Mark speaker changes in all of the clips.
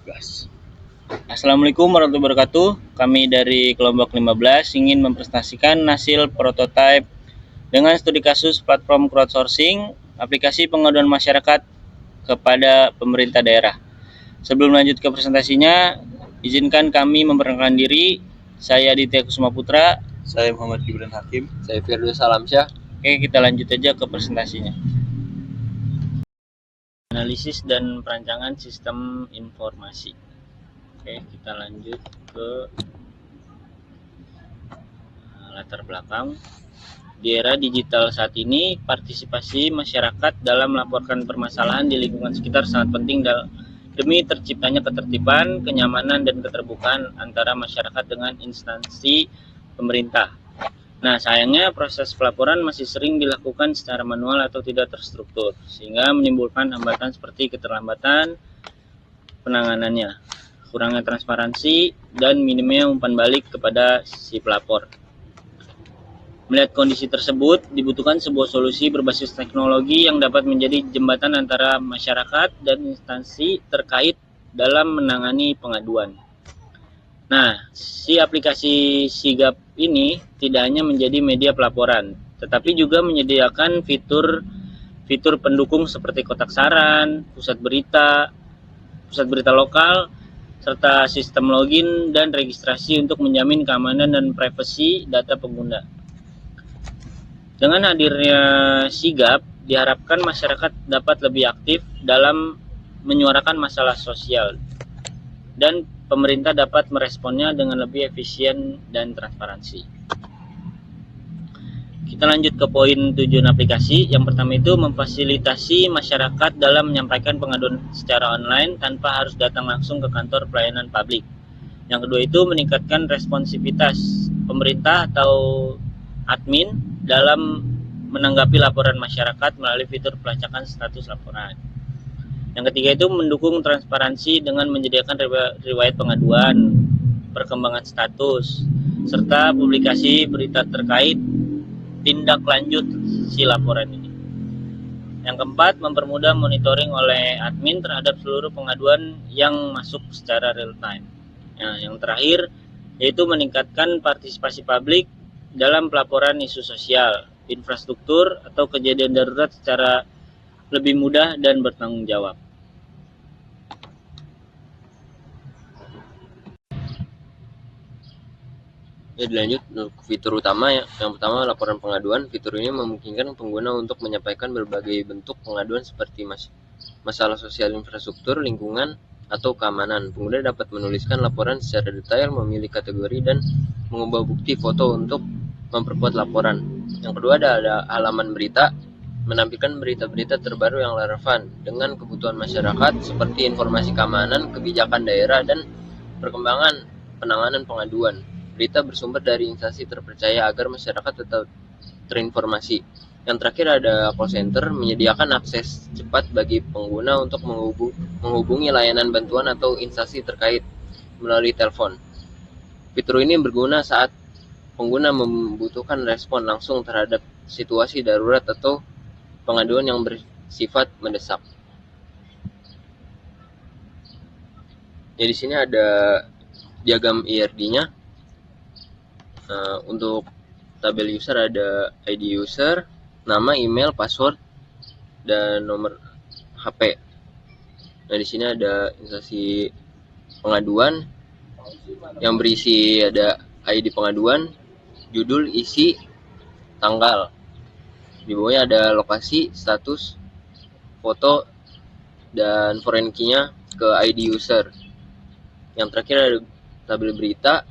Speaker 1: Gas. Assalamualaikum warahmatullahi wabarakatuh. Kami dari kelompok 15 ingin mempresentasikan hasil prototipe dengan studi kasus platform crowdsourcing aplikasi pengaduan masyarakat kepada pemerintah daerah. Sebelum lanjut ke presentasinya, izinkan kami memperkenalkan diri. Saya Aditya Kusuma Putra.
Speaker 2: Saya Muhammad Gibran Hakim.
Speaker 3: Saya Firdaus Alamsyah.
Speaker 1: Oke, kita lanjut aja ke presentasinya. Analisis dan perancangan sistem informasi. Oke, kita lanjut ke latar belakang. Di era digital saat ini, partisipasi masyarakat dalam melaporkan permasalahan di lingkungan sekitar sangat penting demi terciptanya ketertiban, kenyamanan, dan keterbukaan antara masyarakat dengan instansi pemerintah. Nah, sayangnya proses pelaporan masih sering dilakukan secara manual atau tidak terstruktur, sehingga menimbulkan hambatan seperti keterlambatan penanganannya, kurangnya transparansi, dan minimnya umpan balik kepada si pelapor. Melihat kondisi tersebut, dibutuhkan sebuah solusi berbasis teknologi yang dapat menjadi jembatan antara masyarakat dan instansi terkait dalam menangani pengaduan. Nah, si aplikasi Sigap ini tidak hanya menjadi media pelaporan, tetapi juga menyediakan fitur pendukung seperti kotak saran, pusat berita lokal, serta sistem login dan registrasi untuk menjamin keamanan dan privasi data pengguna. Dengan hadirnya Sigap, diharapkan masyarakat dapat lebih aktif dalam menyuarakan masalah sosial dan pemerintah dapat meresponnya dengan lebih efisien dan transparansi. Kita lanjut ke poin tujuan aplikasi. Yang pertama itu memfasilitasi masyarakat dalam menyampaikan pengaduan secara online tanpa harus datang langsung ke kantor pelayanan publik. Yang kedua itu meningkatkan responsivitas pemerintah atau admin dalam menanggapi laporan masyarakat melalui fitur pelacakan status laporan. Yang ketiga itu mendukung transparansi dengan menyediakan riwayat pengaduan, perkembangan status, serta publikasi berita terkait tindak lanjut si laporan ini. Yang keempat, mempermudah monitoring oleh admin terhadap seluruh pengaduan yang masuk secara real time. Nah, yang terakhir yaitu meningkatkan partisipasi publik dalam pelaporan isu sosial, infrastruktur, atau kejadian darurat secara lebih mudah dan bertanggung jawab.
Speaker 3: Ya, dilanjut untuk fitur utama yang pertama laporan pengaduan. Fitur ini memungkinkan pengguna untuk menyampaikan berbagai bentuk pengaduan seperti masalah sosial, infrastruktur, lingkungan, atau keamanan. Pengguna dapat menuliskan laporan secara detail, memilih kategori, dan mengubah bukti foto untuk memperkuat laporan. Yang kedua ada halaman berita, menampilkan berita-berita terbaru yang relevan dengan kebutuhan masyarakat seperti informasi keamanan, kebijakan daerah, dan perkembangan penanganan pengaduan. Berita bersumber dari instansi terpercaya agar masyarakat tetap terinformasi. Yang terakhir ada call center, menyediakan akses cepat bagi pengguna untuk menghubungi layanan bantuan atau instansi terkait melalui telepon. Fitur ini berguna saat pengguna membutuhkan respon langsung terhadap situasi darurat atau pengaduan yang bersifat mendesak. Ya, di sini ada diagram IRD-nya. Untuk tabel user ada ID user, nama, email, password, dan nomor HP. Nah, di sini ada instansi pengaduan yang berisi ada ID pengaduan, judul, isi, tanggal. Di bawahnya ada lokasi, status, foto, dan foreign key-nya ke ID user. Yang terakhir ada tabel berita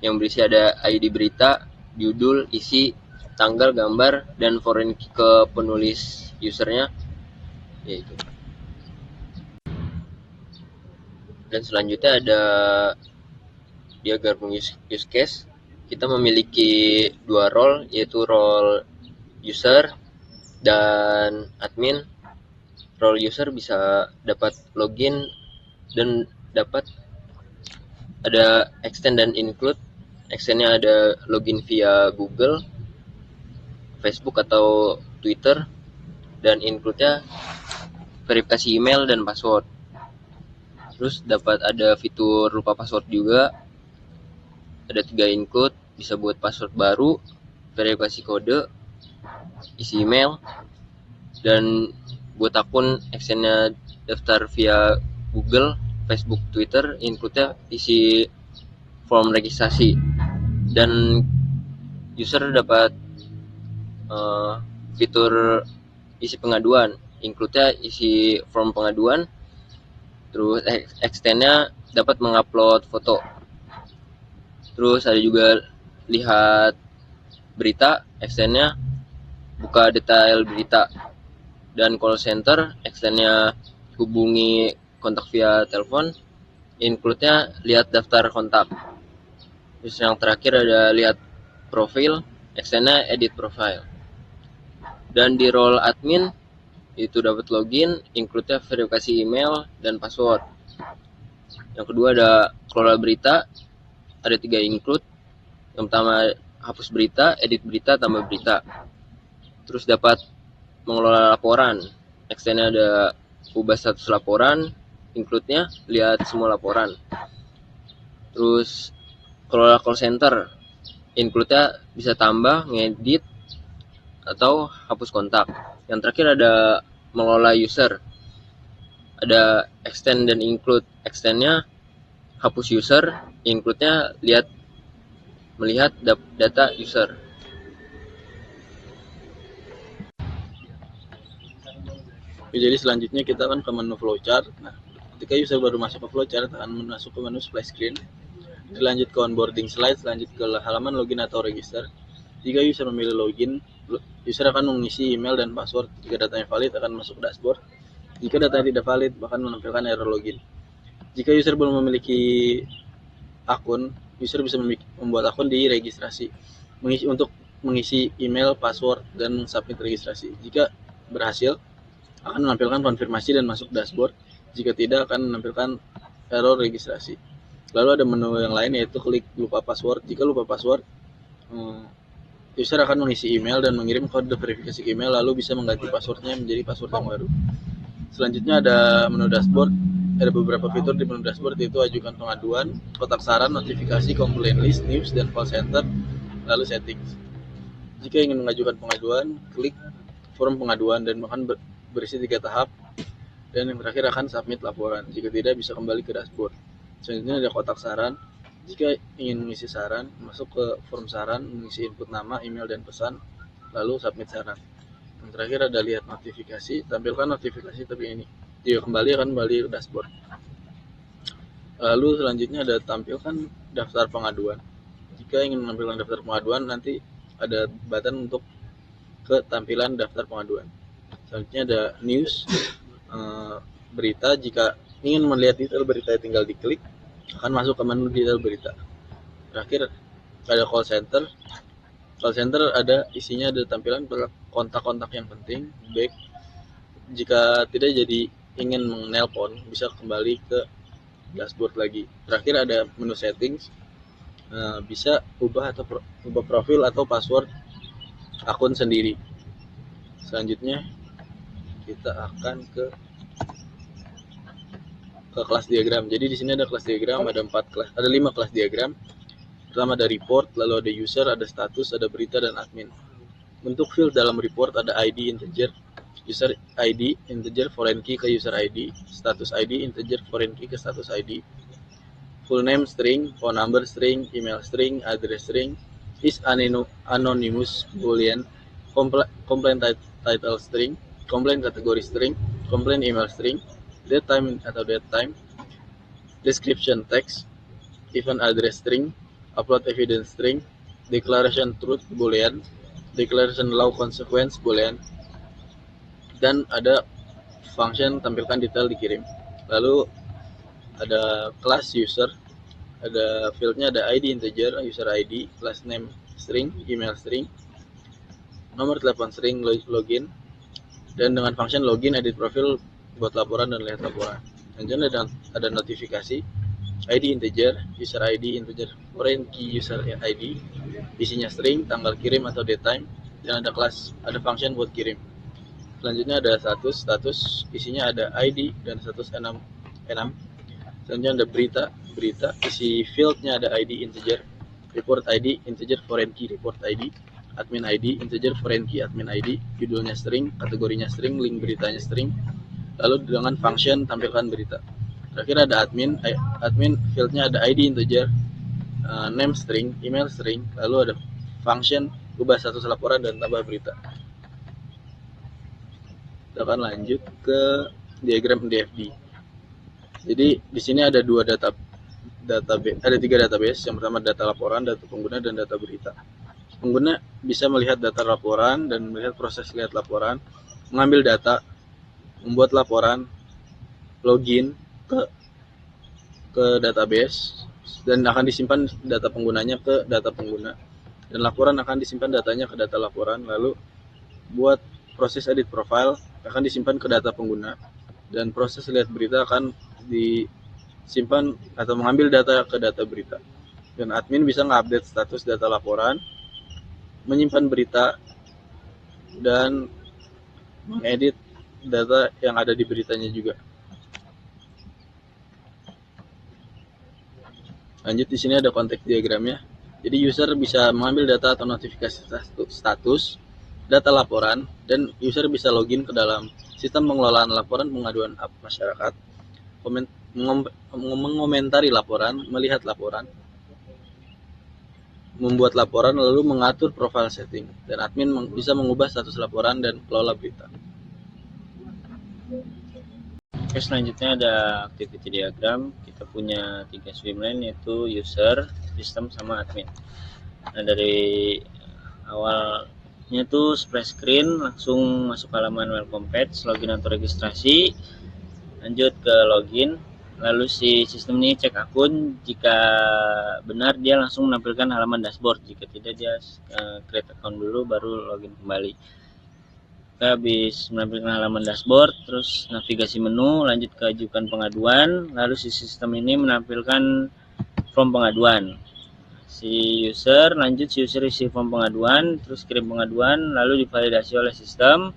Speaker 3: yang berisi ada ID berita, judul, isi, tanggal, gambar, dan foreign key ke penulis usernya, yaitu. Dan selanjutnya ada diagram use case. Kita memiliki dua role, yaitu role user dan admin. Role user bisa dapat login dan dapat ada extend dan include. Extendnya ada login via Google, Facebook, atau Twitter, dan include-nya verifikasi email dan password. Terus dapat ada fitur lupa password juga, ada 3 include, bisa buat password baru, verifikasi kode, isi email, dan buat akun extendnya daftar via Google, Facebook, Twitter, include-nya isi form registrasi, dan user dapat fitur isi pengaduan, include-nya isi form pengaduan, terus extend-nya dapat mengupload foto. Terus ada juga lihat berita, extend-nya buka detail berita, dan call center, extend-nya hubungi kontak via telepon, include-nya lihat daftar kontak. Terus yang terakhir ada lihat profil, extend-nya edit profile. Dan di role admin itu dapat login, include-nya verifikasi email dan password. Yang kedua ada kelola berita, ada 3 include. Yang pertama hapus berita, edit berita, tambah berita. Terus dapat mengelola laporan, extend-nya ada ubah status laporan, include-nya lihat semua laporan. Terus kelola call center, include-nya bisa tambah, ngedit, atau hapus kontak. Yang terakhir ada mengelola user, ada extend dan include. Extend-nya hapus user, include-nya melihat data user.
Speaker 2: Oke, jadi selanjutnya kita akan ke menu flowchart. Nah, ketika user baru masuk ke flowchart, akan masuk ke menu splash screen. Dilanjut ke onboarding slide, lanjut ke halaman login atau register. Jika user memilih login, user akan mengisi email dan password. Jika datanya valid, akan masuk dashboard. Jika datanya tidak valid, bahkan menampilkan error login. Jika user belum memiliki akun, user bisa membuat akun di registrasi untuk mengisi email, password, dan submit registrasi. Jika berhasil, akan menampilkan konfirmasi dan masuk dashboard. Jika tidak, akan menampilkan error registrasi. Lalu ada menu yang lain, yaitu klik lupa password. Jika lupa password, user akan mengisi email dan mengirim kode verifikasi email, lalu bisa mengganti passwordnya menjadi password yang baru. Selanjutnya ada menu dashboard. Ada beberapa fitur di menu dashboard, yaitu ajukan pengaduan, kotak saran, notifikasi, complaint list, news, dan call center, lalu settings. Jika ingin mengajukan pengaduan, klik form pengaduan dan akan berisi 3 tahap, dan yang terakhir akan submit laporan. Jika tidak, bisa kembali ke dashboard. Selanjutnya ada kotak saran. Jika ingin mengisi saran, masuk ke form saran, mengisi input nama, email, dan pesan, lalu submit saran. Yang terakhir ada lihat notifikasi, tampilkan notifikasi tapi ini. Jika akan kembali ke dashboard. Lalu selanjutnya ada tampilkan daftar pengaduan. Jika ingin menampilkan daftar pengaduan, nanti ada button untuk ke tampilan daftar pengaduan. Selanjutnya ada news, berita. Jika ingin melihat detail berita, tinggal diklik, akan masuk ke menu detail berita. Terakhir ada call center. Call center ada isinya, ada tampilan kontak-kontak yang penting, baik. Jika tidak jadi ingin menelpon, bisa kembali ke dashboard lagi. Terakhir ada menu settings, bisa ubah profil atau password akun sendiri. Selanjutnya kita akan ke kelas diagram. Jadi di sini ada kelas diagram, ada 5 kelas diagram. Pertama ada report, lalu ada user, ada status, ada berita, dan admin. Bentuk field dalam report ada ID integer, user ID integer, foreign key ke user ID, status ID integer, foreign key ke status ID, full name string, phone number string, email string, address string, is anonymous boolean, complaint title string, complaint kategori string, complaint email string, date time atau date time, description text, event address string, upload evidence string, declaration truth boolean, declaration law consequence boolean, dan ada function tampilkan detail dikirim. Lalu ada kelas user, ada fieldnya ada ID integer, user ID, last name string, email string, nomor telepon string, login, dan dengan function login, edit profil, buat laporan, dan lihat laporan. Selanjutnya ada notifikasi, ID integer, user ID integer, foreign key user ID, isinya string, tanggal kirim atau date time, dan ada function buat kirim. Selanjutnya ada status isinya ada ID dan status enum. Selanjutnya ada berita isi fieldnya ada ID integer, report ID integer, foreign key report ID, admin ID integer, foreign key admin ID, judulnya string, kategorinya string, link beritanya string, lalu dengan function tampilkan berita. Terakhir ada admin fieldnya ada ID integer, name string, email string, lalu ada function ubah status laporan dan tambah berita. Kita akan lanjut ke diagram DFD. Jadi di sini ada tiga database. Yang pertama data laporan, data pengguna, dan data berita. Pengguna bisa melihat data laporan dan melihat proses lihat laporan, mengambil data, membuat laporan, login ke database, dan akan disimpan data penggunanya ke data pengguna, dan laporan akan disimpan datanya ke data laporan. Lalu buat proses edit profile akan disimpan ke data pengguna, dan proses lihat berita akan disimpan atau mengambil data ke data berita. Dan admin bisa nge-update status data laporan, menyimpan berita, dan mengedit data yang ada di beritanya juga. Lanjut, di sini ada konteks diagramnya. Jadi user bisa mengambil data atau notifikasi status data laporan, dan user bisa login ke dalam sistem pengelolaan laporan pengaduan masyarakat, mengomentari laporan, melihat laporan, membuat laporan, lalu mengatur profile setting, dan admin bisa mengubah status laporan dan kelola berita.
Speaker 1: Oke, selanjutnya ada activity diagram. Kita punya 3 swimlane, yaitu user, sistem, sama admin. Nah, dari awalnya tuh splash screen, langsung masuk halaman welcome page, login atau registrasi, lanjut ke login. Lalu si sistem ini cek akun, jika benar dia langsung menampilkan halaman dashboard, jika tidak dia create account dulu baru login kembali. Kita habis menampilkan halaman dashboard, terus navigasi menu, lanjut ke ajukan pengaduan, lalu si sistem ini menampilkan form pengaduan. Si user isi form pengaduan, terus kirim pengaduan, lalu divalidasi oleh sistem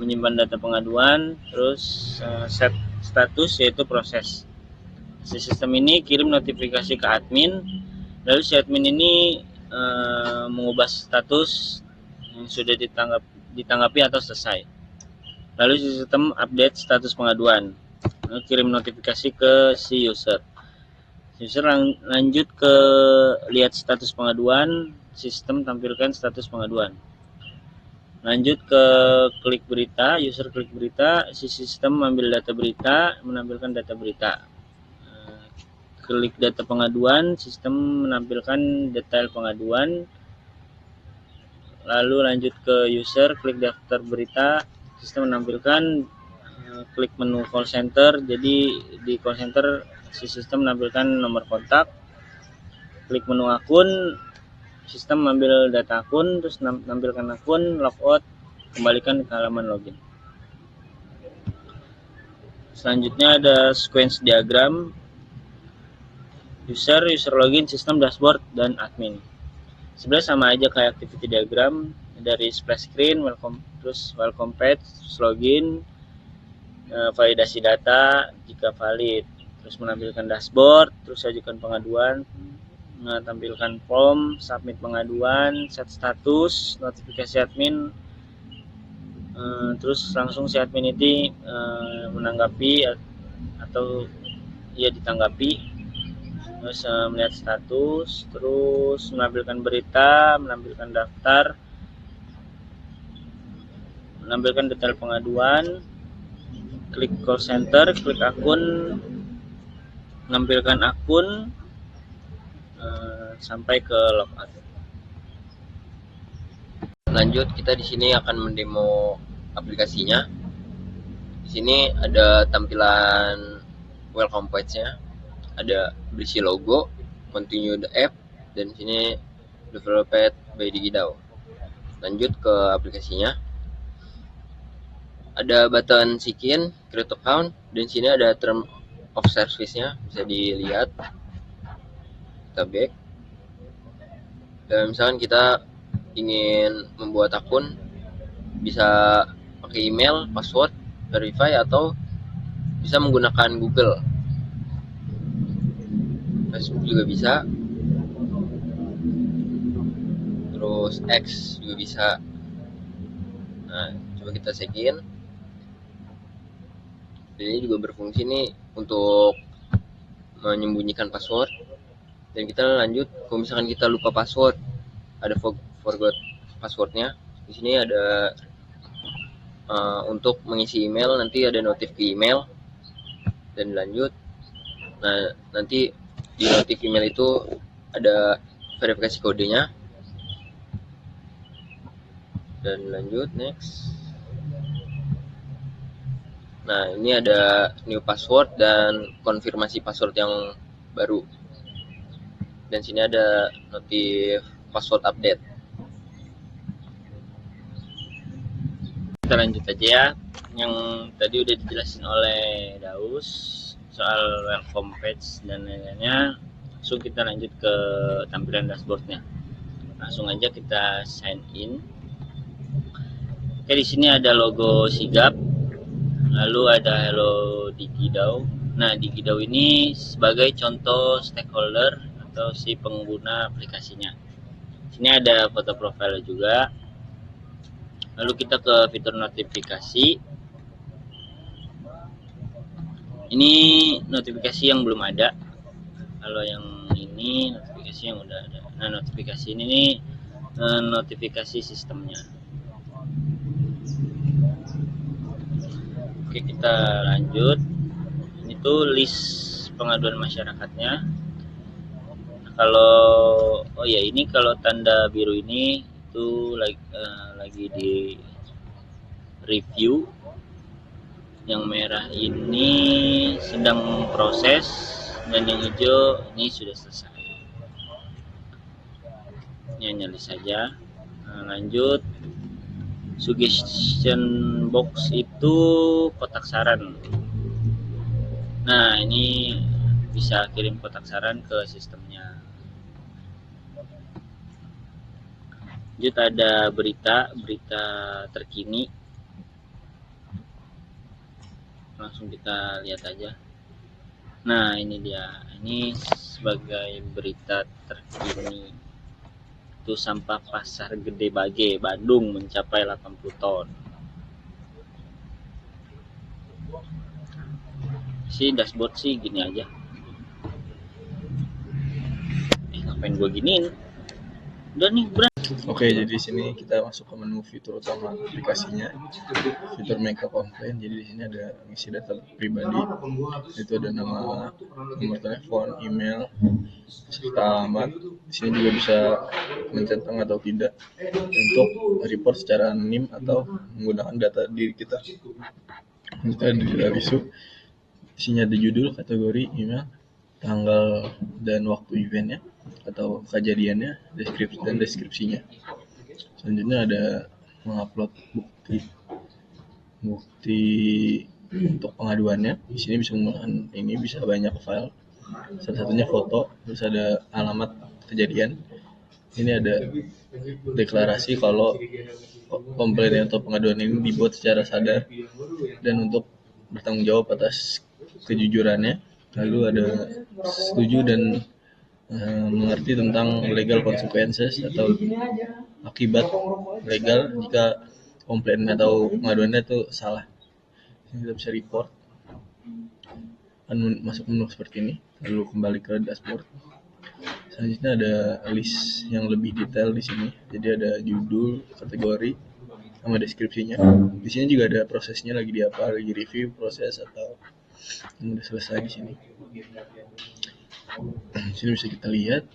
Speaker 1: menyimpan data pengaduan, terus set status yaitu proses. Si sistem ini kirim notifikasi ke admin, lalu si admin ini mengubah status yang sudah ditanggapi atau selesai. Lalu sistem update status pengaduan, lalu kirim notifikasi ke si user. User lanjut ke lihat status pengaduan, sistem tampilkan status pengaduan. Lanjut ke klik berita, user klik berita, si sistem mengambil data berita, menampilkan data berita. Klik data pengaduan, sistem menampilkan detail pengaduan. Lalu lanjut ke user, klik daftar berita, sistem menampilkan, klik menu call center. Jadi di call center si sistem menampilkan nomor kontak. Klik menu akun, sistem mengambil data akun, terus menampilkan akun, logout, kembalikan ke halaman login. Selanjutnya ada sequence diagram, user login, sistem, dashboard, dan admin. Sebenarnya sama aja kayak activity diagram, dari splash screen, welcome page, terus login, validasi data jika valid, terus menampilkan dashboard, terus ajukan pengaduan, menampilkan form, submit pengaduan, set status, notifikasi admin, terus langsung si admin ini menanggapi atau ia ditanggapi, terus melihat status, terus menampilkan berita, menampilkan daftar, menampilkan detail pengaduan, klik call center, klik akun, menampilkan akun, sampai ke logout.
Speaker 3: Lanjut, kita di sini akan mendemo aplikasinya. Di sini ada tampilan welcome page-nya, ada berisi logo, continue the app, dan sini developed by Digidao. Lanjut ke aplikasinya. Ada button sign, create account, dan sini ada term of service-nya, bisa dilihat. Kita back. Dan misalkan kita ingin membuat akun, bisa pakai email, password, verify, atau bisa menggunakan Google, Facebook juga bisa, terus X juga bisa. Nah, coba kita check-in. Ini juga berfungsi nih untuk menyembunyikan password. Dan kita lanjut, kalau misalkan kita lupa password, ada forgot passwordnya. Di sini ada untuk mengisi email, nanti ada notif ke email dan lanjut. Nah, nanti di notif email itu ada verifikasi kodenya dan lanjut, next. Nah, ini ada new password dan konfirmasi password yang baru. Dan sini ada notif password update.
Speaker 1: Kita lanjut aja ya, yang tadi udah dijelasin oleh Daus soal welcome page dan lain-lainnya. Langsung kita lanjut ke tampilan dashboardnya. Langsung aja kita sign in. Oke, di sini ada logo Sigap, lalu ada Hello Digidau. Nah, Digidau ini sebagai contoh stakeholder atau si pengguna aplikasinya. Sini ada foto profile juga. Lalu kita ke fitur notifikasi. Ini notifikasi yang belum ada. Kalau yang ini notifikasi yang udah ada. Nah, notifikasi ini nih notifikasi sistemnya. Oke, kita lanjut. Ini tuh list pengaduan masyarakatnya. Nah, oh ya, ini kalau tanda biru ini itu lagi di review. Yang merah ini sedang proses dan yang hijau ini sudah selesai. Ini hanya list saja. Nah, lanjut. Suggestion box itu kotak saran. Nah, ini bisa kirim kotak saran ke sistemnya. Lanjut, ada berita terkini. Langsung kita lihat aja. Nah, ini dia. Ini sebagai berita terkini. Itu sampah Pasar Gede Bage, Bandung mencapai 80 ton. Si dashboard sih gini aja. Ngapain gua giniin? Udah nih,
Speaker 2: Oke, jadi di sini kita masuk ke menu fitur utama aplikasinya, fitur make a complaint. Jadi di sini ada isi data pribadi, itu ada nama, nomor telepon, email, serta alamat. Di sini juga bisa mencentang atau tidak untuk report secara anonim atau menggunakan data diri kita. Kita ada isu, di sini ada judul, kategori, email, tanggal dan waktu eventnya atau kejadiannya, deskripsinya. Selanjutnya ada mengupload bukti untuk pengaduannya. Di sini bisa menggunakan ini, bisa banyak file. Salah satunya foto, terus ada alamat kejadian. Ini ada deklarasi kalau komplain atau pengaduan ini dibuat secara sadar dan untuk bertanggung jawab atas kejujurannya. Lalu ada setuju dan mengerti tentang legal consequences atau akibat legal jika komplain atau pengaduannya itu salah. Kita bisa report, masuk menu seperti ini, lalu kembali ke dashboard. Selanjutnya ada list yang lebih detail di sini. Jadi ada judul, kategori, sama deskripsinya. Di sini juga ada prosesnya lagi di apa, lagi review, proses atau yang udah selesai di sini. Di sini bisa kita lihat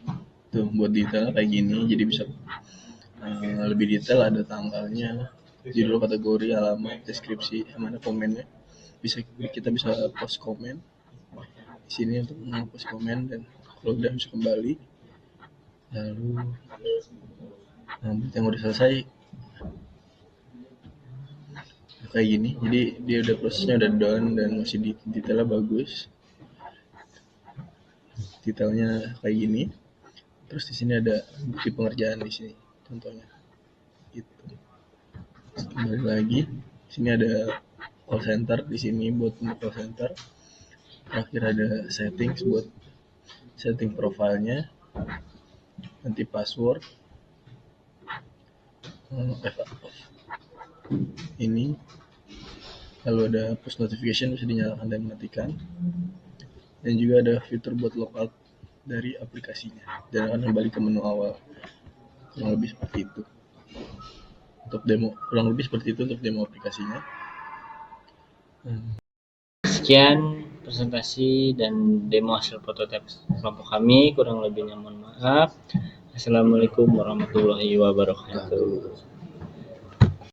Speaker 2: tuh buat detail kayak gini, jadi bisa lebih detail, ada tanggalnya, judul, kategori, alamat, deskripsi, sama ada komennya. Kita bisa post komen di sini untuk post komen, dan kalau udah bisa kembali, lalu yang udah selesai kayak gini. Jadi dia udah prosesnya udah done dan masih detailnya bagus, detailnya kayak gini. Terus di sini ada bukti pengerjaan di sini contohnya. Gitu. Kembali lagi, di sini ada call center di sini buat untuk call center. Terakhir ada settings buat setting profilnya, nanti password, ini lalu ada push notification bisa dinyalakan dan dimatikan, dan juga ada fitur buat logout dari aplikasinya dan akan kembali ke menu awal. Kurang lebih seperti itu untuk demo aplikasinya.
Speaker 1: Sekian presentasi dan demo hasil prototipe kelompok kami, kurang lebihnya mohon maaf. Assalamualaikum warahmatullahi wabarakatuh.